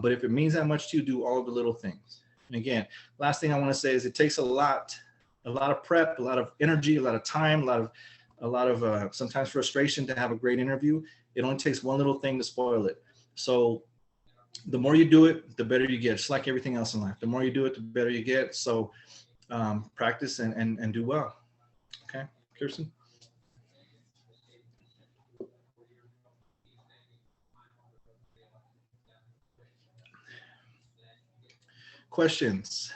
But if it means that much to you, do all the little things. And again, last thing I want to say is it takes a lot of prep, a lot of energy, a lot of time, a lot of sometimes frustration to have a great interview. It only takes one little thing to spoil it. So the more you do it, the better you get, just like everything else in life. The more you do it, the better you get. So practice and do well. Okay, Kirsten? Questions?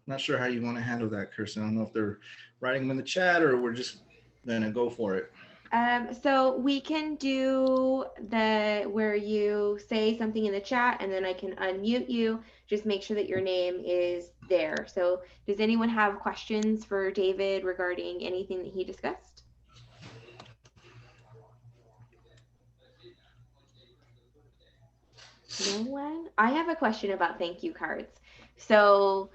Not sure how you want to handle that, Kirsten. I don't know if they're writing them in the chat or we're just gonna go for it. So we can do where you say something in the chat and then I can unmute you. Just make sure that your name is there. So does anyone have questions for David regarding anything that he discussed? No one? I have a question about thank you cards. So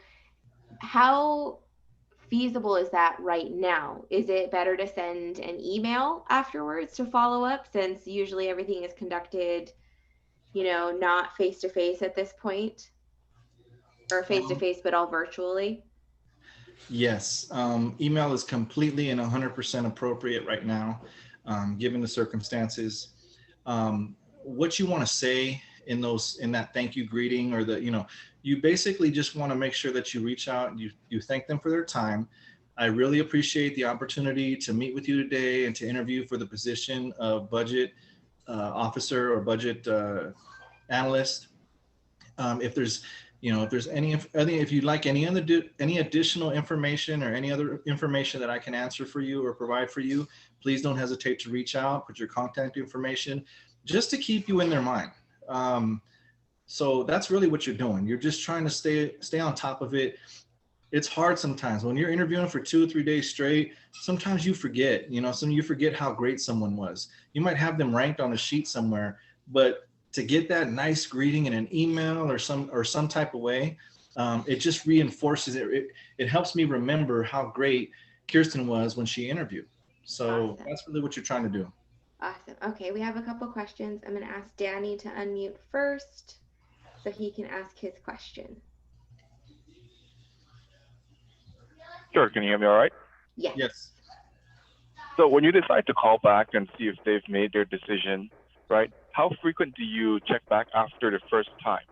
how feasible is that right now? Is it better to send an email afterwards to follow up, since usually everything is conducted, not face-to-face at this point, or face-to-face, but all virtually? Yes, email is completely and 100% appropriate right now, given the circumstances. What you want to say in that thank you greeting, or you basically just want to make sure that you reach out and you thank them for their time. I really appreciate the opportunity to meet with you today and to interview for the position of budget officer or budget analyst. If you'd like any additional information or any other information that I can answer for you or provide for you, please don't hesitate to reach out, put your contact information, just to keep you in their mind. So that's really what you're doing. You're just trying to stay on top of it. It's hard sometimes when you're interviewing for 2 or 3 days straight. Sometimes you forget, you forget how great someone was. You might have them ranked on a sheet somewhere, but to get that nice greeting in an email or some type of way, it just reinforces it. It helps me remember how great Kirsten was when she interviewed. So awesome. That's really what you're trying to do. Awesome. Okay, we have a couple questions. I'm going to ask Danny to unmute first so he can ask his question. Sure. Can you hear me all right? Yes. Yes. So when you decide to call back and see if they've made their decision, right, how frequent do you check back after the first time?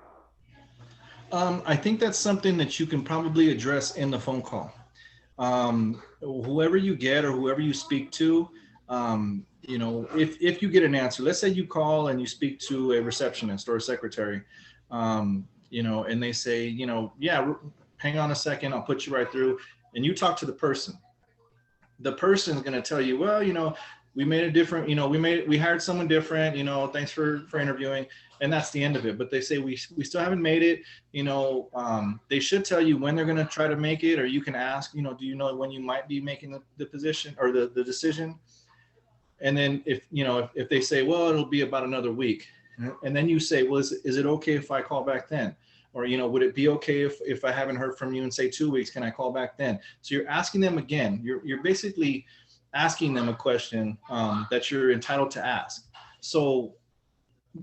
I think that's something that you can probably address in the phone call. Whoever you get or whoever you speak to, if you get an answer, let's say you call and you speak to a receptionist or a secretary, and they say, yeah, hang on a second, I'll put you right through. And you talk to the person. The person is going to tell you, well, we made a different, we hired someone different, thanks for interviewing. And that's the end of it. But they say, we still haven't made it. They should tell you when they're going to try to make it, or you can ask, do you know when you might be making the position or the decision? And then if they say, well, it'll be about another week. And then you say, well, is it okay if I call back then? Or, would it be okay if I haven't heard from you in, say, 2 weeks, can I call back then? So you're asking them again. You're basically asking them a question that you're entitled to ask. So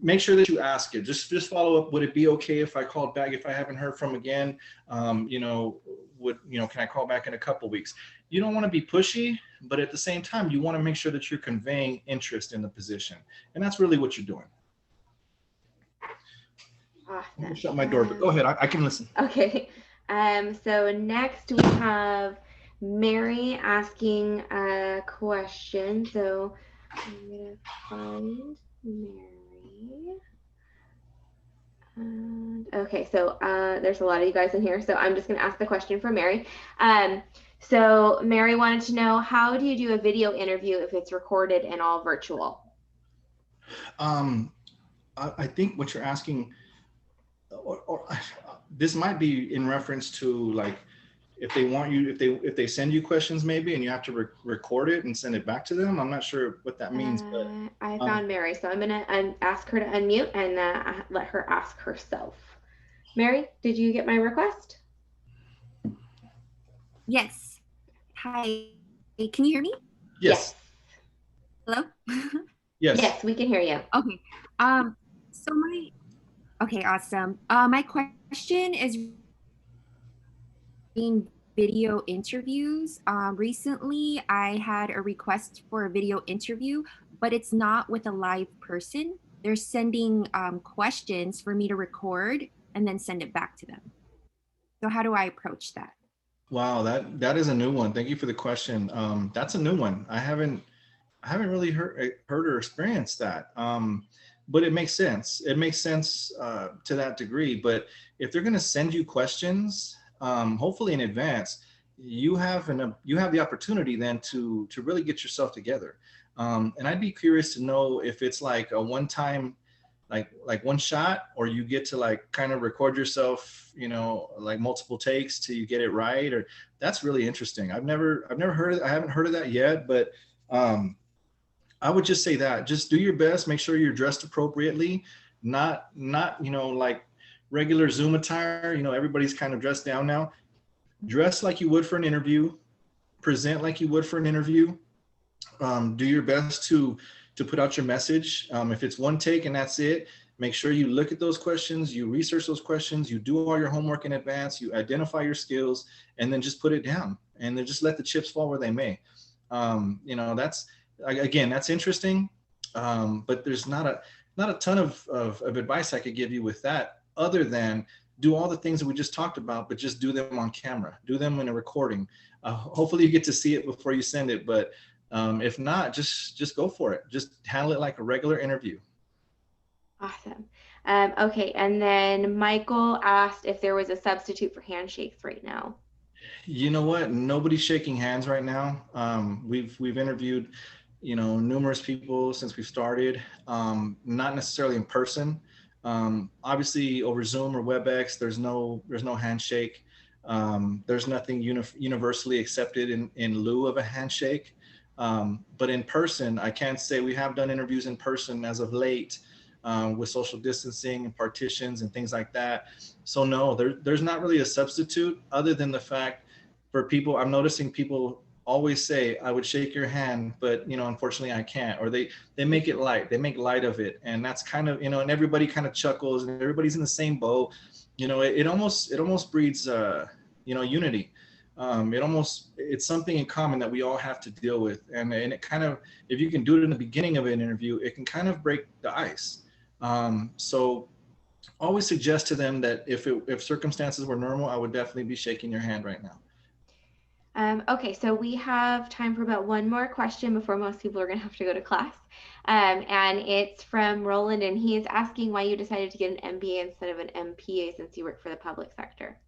make sure that you ask it. Just follow up. Would it be okay if I called back if I haven't heard from again? Can I call back in a couple weeks? You don't want to be pushy, but at the same time, you want to make sure that you're conveying interest in the position. And that's really what you're doing. Awesome. Shut my door, but go ahead. I can listen. Okay. So next we have Mary asking a question. So I'm going to find Mary. Okay, so there's a lot of you guys in here, so I'm just going to ask the question for Mary. So Mary wanted to know, how do you do a video interview if it's recorded and all virtual? I think what you're asking, or this might be in reference to, like, if they want you, if they send you questions maybe and you have to record it and send it back to them. I'm not sure what that means, but I found Mary, so I'm gonna ask her to unmute and let her ask herself. Mary, did you get my request? Yes. Hi, can you hear me? Yes. Hello? Yes. Yes, we can hear you. Okay. So okay, awesome. My question is in video interviews. Recently, I had a request for a video interview, but it's not with a live person. They're sending questions for me to record and then send it back to them. So how do I approach that? Wow, that is a new one. Thank you for the question. That's a new one. I haven't really heard or experienced that. But it makes sense. It makes sense to that degree. But if they're going to send you questions, hopefully in advance, you have the opportunity then to really get yourself together. And I'd be curious to know if it's like a one-time, like one shot, or you get to like kind of record yourself, like multiple takes till you get it right. Or that's really interesting. I've never heard. I haven't heard of that yet, but. I would just say that just do your best, make sure you're dressed appropriately, not, like regular Zoom attire, everybody's kind of dressed down now. Dress like you would for an interview, present like you would for an interview. Do your best to put out your message. If it's one take and that's it, make sure you look at those questions, you research those questions, you do all your homework in advance, you identify your skills, and then just put it down, and then just let the chips fall where they may. That's interesting, but there's not a ton of advice I could give you with that, other than do all the things that we just talked about, but just do them on camera, do them in a recording. Hopefully you get to see it before you send it, but if not, just go for it. Just handle it like a regular interview. Awesome. Okay, and then Michael asked if there was a substitute for handshakes right now. You know what? Nobody's shaking hands right now. We've interviewed, numerous people since we've started, not necessarily in person. Obviously over Zoom or WebEx, there's no handshake. There's nothing universally accepted in lieu of a handshake. But in person, I can't say we have done interviews in person as of late, with social distancing and partitions and things like that. So no, there's not really a substitute, other than the fact for people, I'm noticing people always say, I would shake your hand, but unfortunately I can't, or they make it light, they make light of it. And that's kind of, and everybody kind of chuckles and everybody's in the same boat. It almost breeds, unity. It's something in common that we all have to deal with. And it kind of, if you can do it in the beginning of an interview, it can kind of break the ice. So always suggest to them that if circumstances were normal, I would definitely be shaking your hand right now. Okay, so we have time for about one more question before most people are going to have to go to class. And it's from Roland, and he is asking why you decided to get an MBA instead of an MPA since you work for the public sector.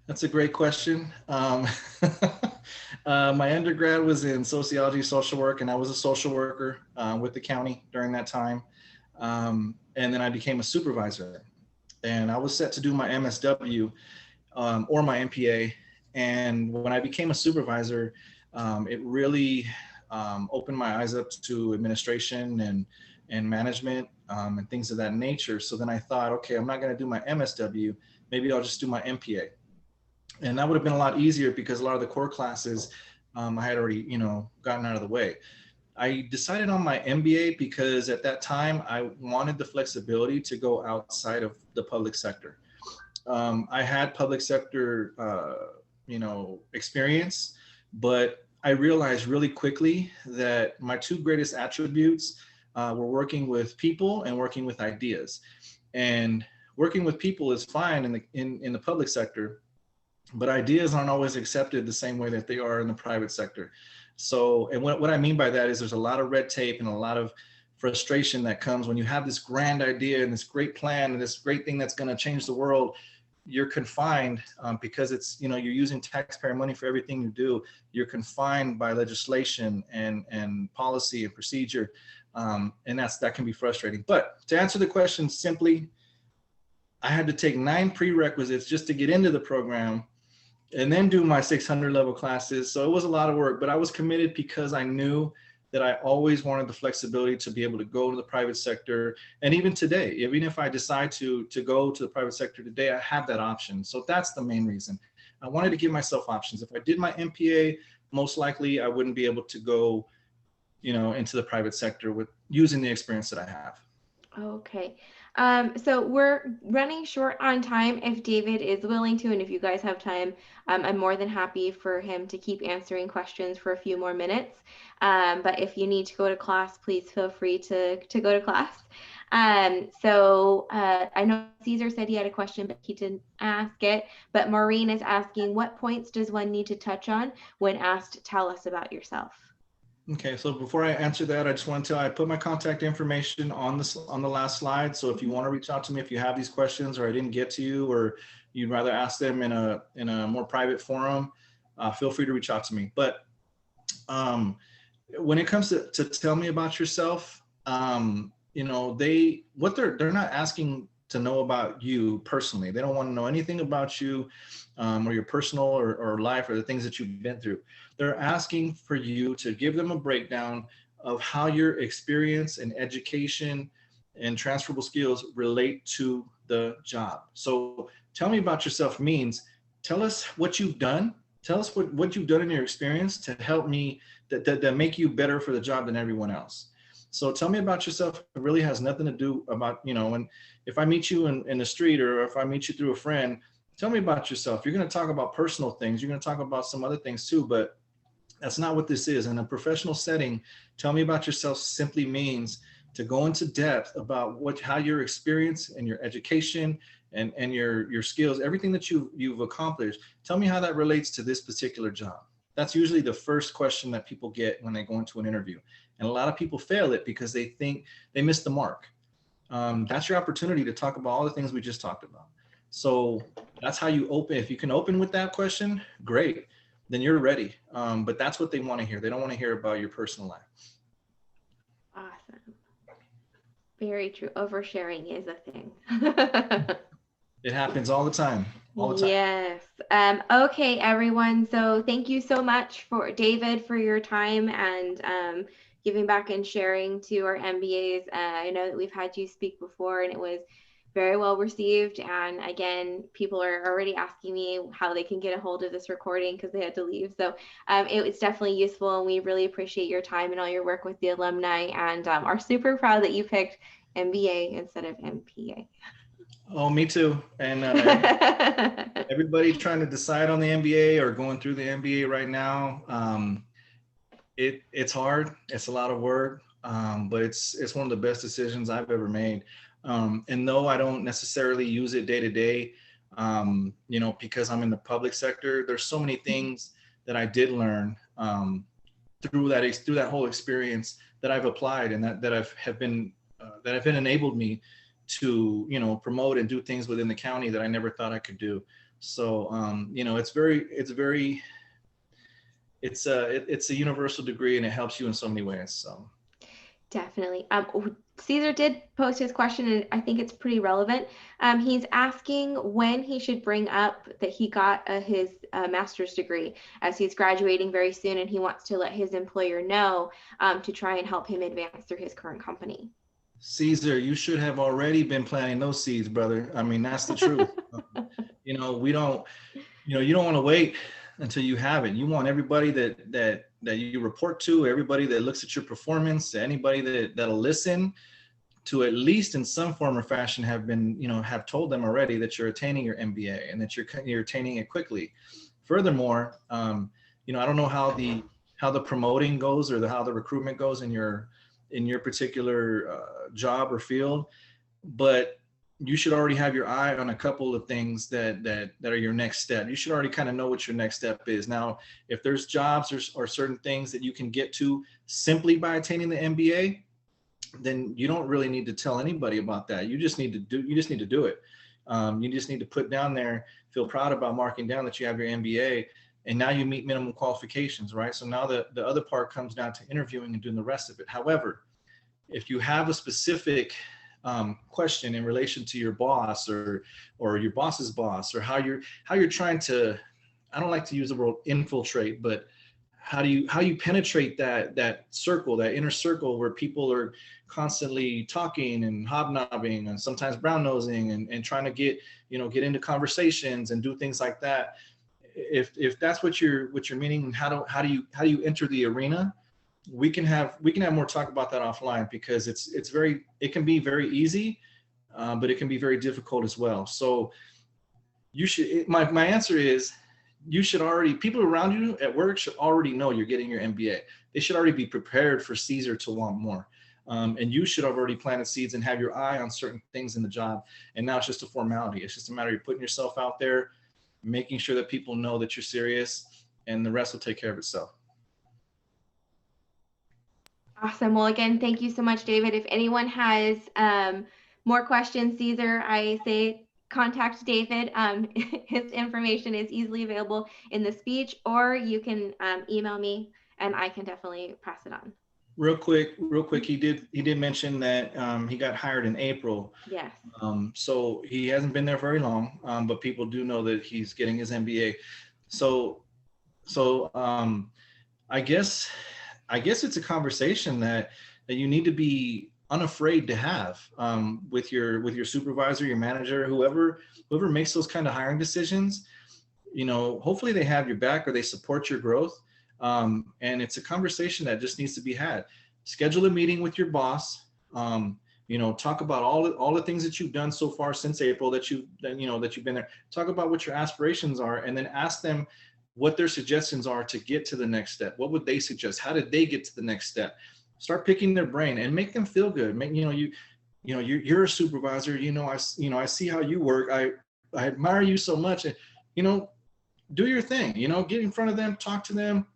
That's a great question. My undergrad was in sociology, social work, and I was a social worker with the county during that time. And then I became a supervisor, and I was set to do my MSW or my MPA. And when I became a supervisor, it really opened my eyes up to administration and management and things of that nature. So then I thought, okay, I'm not going to do my MSW. Maybe I'll just do my MPA. And that would have been a lot easier because a lot of the core classes I had already, gotten out of the way. I decided on my MBA because at that time I wanted the flexibility to go outside of the public sector. I had public sector experience, but I realized really quickly that my two greatest attributes were working with people and working with ideas. And working with people is fine in the public sector, but ideas aren't always accepted the same way that they are in the private sector. So, and what I mean by that is there's a lot of red tape and a lot of frustration that comes when you have this grand idea and this great plan and this great thing that's going to change the world. You're confined because it's, you're using taxpayer money for everything you do. You're confined by legislation and policy and procedure. And that can be frustrating. But to answer the question simply, I had to take 9 prerequisites just to get into the program and then do my 600 level classes. So it was a lot of work, but I was committed because I knew that I always wanted the flexibility to be able to go to the private sector. And even today, even if I decide to go to the private sector today, I have that option. So that's the main reason. I wanted to give myself options. If I did my MPA, most likely I wouldn't be able to go into the private sector with using the experience that I have. Okay. So we're running short on time. If David is willing to, and if you guys have time, I'm more than happy for him to keep answering questions for a few more minutes. But if you need to go to class, please feel free to go to class. I know Caesar said he had a question, but he didn't ask it. But Maureen is asking, what points does one need to touch on when asked, tell us about yourself? Okay, so before I answer that, I just want to tell, I put my contact information on the last slide. So if you want to reach out to me, if you have these questions or I didn't get to you, or you'd rather ask them in a more private forum, feel free to reach out to me. But when it comes to tell me about yourself, they're not asking to know about you personally. They don't want to know anything about you or your personal or life or the things that you've been through. They're asking for you to give them a breakdown of how your experience and education and transferable skills relate to the job. So tell me about yourself means tell us what you've done. Tell us what you've done in your experience to help me, that make you better for the job than everyone else. So tell me about yourself. It really has nothing to do about, and if I meet you in the street or if I meet you through a friend, tell me about yourself. You're going to talk about personal things. You're going to talk about some other things too, but that's not what this is. In a professional setting, tell me about yourself simply means to go into depth about how your experience and your education and your skills, everything that you've accomplished, tell me how that relates to this particular job. That's usually the first question that people get when they go into an interview. And a lot of people fail it because they think they missed the mark. That's your opportunity to talk about all the things we just talked about. So that's how you open. If you can open with that question, great, then you're ready. But that's what they want to hear. They don't want to hear about your personal life. Awesome. Very true. Oversharing is a thing. It happens all the time. All the time. Yes. Okay, everyone. So thank you so much David for your time and giving back and sharing to our MBAs. I know that we've had you speak before and it was very well received. And again, people are already asking me how they can get a hold of this recording because they had to leave. So it was definitely useful and we really appreciate your time and all your work with the alumni and are super proud that you picked MBA instead of MPA. Oh, me too. And everybody trying to decide on the MBA or going through the MBA right now, it's hard. It's a lot of work, but it's one of the best decisions I've ever made. And though I don't necessarily use it day to day, because I'm in the public sector, there's so many things that I did learn through that whole experience that I've applied and that have been enabled me to promote and do things within the county that I never thought I could do. So it's a universal degree and it helps you in so many ways. So definitely. Caesar did post his question and I think it's pretty relevant. He's asking when he should bring up that he got his master's degree as he's graduating very soon and he wants to let his employer know to try and help him advance through his current company. Caesar, you should have already been planting those seeds, brother. I mean, that's the truth. You don't want to wait until you have it. You want everybody that you report to, everybody that looks at your performance, anybody that'll listen to at least in some form or fashion have told them already that you're attaining your MBA and that you're attaining it quickly. Furthermore, I don't know how the promoting goes or how the recruitment goes in your particular job or field, but you should already have your eye on a couple of things that are your next step. You should already kind of know what your next step is. Now, if there's jobs or certain things that you can get to simply by attaining the MBA, then you don't really need to tell anybody about that. You just need to do it. You just need to put down there, feel proud about marking down that you have your MBA, and now you meet minimum qualifications, right? So now the other part comes down to interviewing and doing the rest of it. However, if you have a specific question in relation to your boss or your boss's boss, or how you're trying to, I don't like to use the word infiltrate, but how you penetrate that circle, that inner circle where people are constantly talking and hobnobbing and sometimes brown nosing and trying to get into conversations and do things like that. If that's what you're meaning, how do you enter the arena? we can have more talk about that offline, because it can be very easy, but it can be very difficult as well. So my answer is, you should already, people around you at work should already know you're getting your MBA. They should already be prepared for Caesar to want more. And you should have already planted seeds and have your eye on certain things in the job. And now it's just a formality. It's just a matter of putting yourself out there, making sure that people know that you're serious, and the rest will take care of itself. Awesome. Well, again, thank you so much, David. If anyone has more questions, Caesar, I say contact David. His information is easily available in the speech, or you can email me and I can definitely pass it on. Real quick, he did mention that he got hired in April. Yes. So he hasn't been there very long, but people do know that he's getting his MBA. So I guess it's a conversation that you need to be unafraid to have with your supervisor, your manager, whoever makes those kind of hiring decisions. You know, hopefully they have your back, or they support your growth. And it's a conversation that just needs to be had. Schedule a meeting with your boss. You know, talk about all the things that you've done so far since April, that you've been there. Talk about what your aspirations are, and then ask them what their suggestions are to get to the next step. What would they suggest? How did they get to the next step? Start picking their brain and make them feel good. You're a supervisor. I see how you work. I admire you so much. And, do your thing. Get in front of them, talk to them.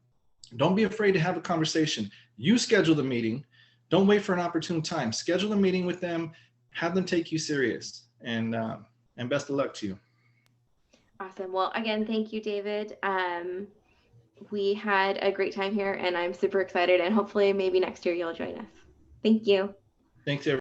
Don't be afraid to have a conversation. You schedule the meeting. Don't wait for an opportune time. Schedule a meeting with them. Have them take you serious. And best of luck to you. Awesome. Well, again, thank you, David. We had a great time here, and I'm super excited, and hopefully maybe next year you'll join us. Thank you. Thanks, everyone.